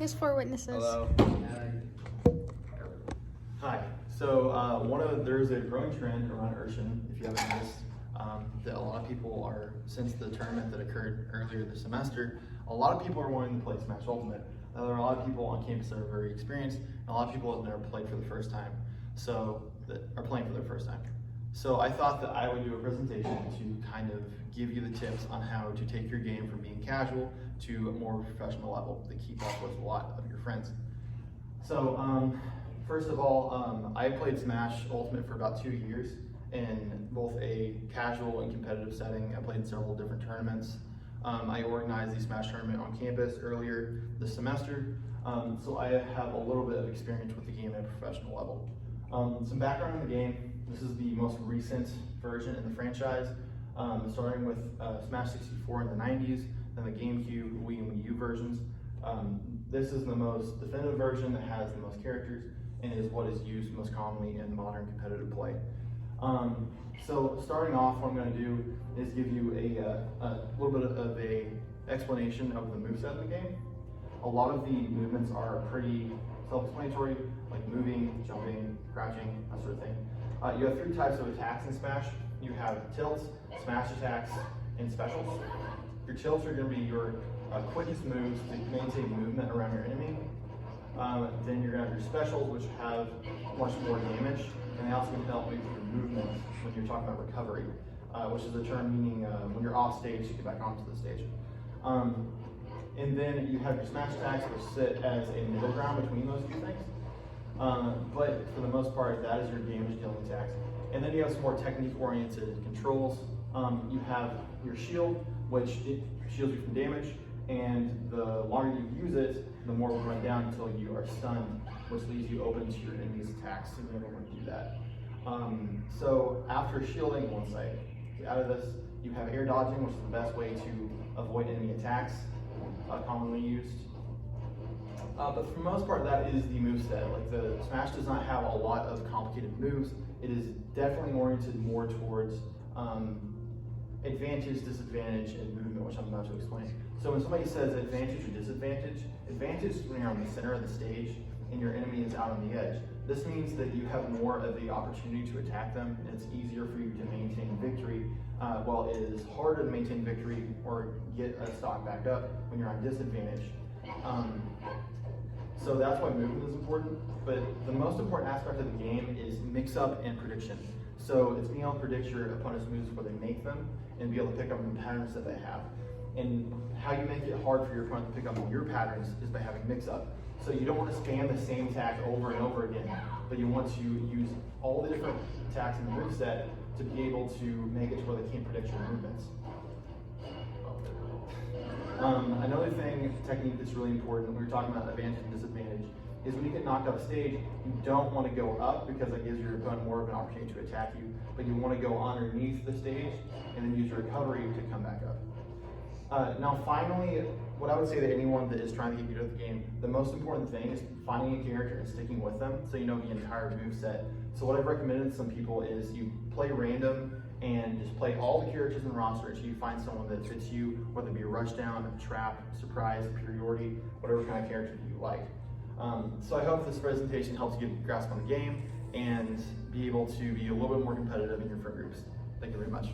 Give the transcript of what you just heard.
There's 4 witnesses. Hello. Hi. So there's a growing trend around Urshan, if you haven't noticed, that a lot of people are, since the tournament that occurred earlier this semester, a lot of people are wanting to play Smash Ultimate. Now, there are a lot of people on campus that are very experienced, and a lot of people have never played for the first time, that are playing for their first time. So I thought that I would do a presentation to kind of give you the tips on how to take your game from being casual to a more professional level to keep up with a lot of your friends. So first of all, I played Smash Ultimate for about 2 years in both a casual and competitive setting. I played in several different tournaments. I organized the Smash tournament on campus earlier this semester, so I have a little bit of experience with the game at a professional level. Some background on the game. This is the most recent version in the franchise, starting with Smash 64 in the 90s, then the GameCube, Wii, and Wii U versions. This is the most definitive version that has the most characters and is what is used most commonly in modern competitive play. So starting off, what I'm going to do is give you a little bit of a explanation of the moveset in the game. A lot of the movements are pretty self-explanatory, like moving, jumping, crouching, that sort of thing. You have 3 types of attacks in Smash. You have tilts, smash attacks, and specials. Your tilts are going to be your quickest moves to maintain movement around your enemy. Then you're going to have your specials, which have much more damage, and they also can help with your movement when you're talking about recovery, which is a term meaning when you're off stage, you get back onto the stage. And then you have your smash attacks, which sit as a middle ground between those 2 things. But for the most part, that is your damage dealing attacks. And then you have some more technique-oriented controls. You have your shield, which it shields you from damage, and the longer you use it, the more it will run down until you are stunned, which leaves you open to your enemy's attacks, so you never want to do that. So after shielding, once I get out of this, you have air dodging, which is the best way to avoid enemy attacks, commonly used. But for the most part, that is the moveset. Like, the Smash does not have a lot of complicated moves. It is definitely oriented more towards advantage, disadvantage, and movement, which I'm about to explain. So when somebody says advantage or disadvantage, advantage is when you're on the center of the stage and your enemy is out on the edge. This means that you have more of the opportunity to attack them, and it's easier for you to maintain victory, while it is harder to maintain victory or get a stock back up when you're on disadvantage. So that's why movement is important, but the most important aspect of the game is mix-up and prediction. So it's being able to predict your opponent's moves before they make them, and be able to pick up on the patterns that they have. And how you make it hard for your opponent to pick up on your patterns is by having mix-up. So you don't want to spam the same attack over and over again, but you want to use all the different attacks in the moveset to be able to make it to where they can't predict your movements. Another technique that's really important when we're talking about advantage and disadvantage, is when you get knocked off stage, you don't want to go up because that gives your opponent more of an opportunity to attack you, but you want to go underneath the stage and then use your recovery to come back up. Now finally, what I would say to anyone that is trying to get good at the game, the most important thing is finding a character and sticking with them so you know the entire moveset. So what I've recommended to some people is you play random and just play all the characters in the roster until you find someone that fits you, whether it be a rushdown, a trap, surprise, superiority, whatever kind of character you like. So I hope this presentation helps you get a grasp on the game and be able to be a little bit more competitive in your friend groups. Thank you very much.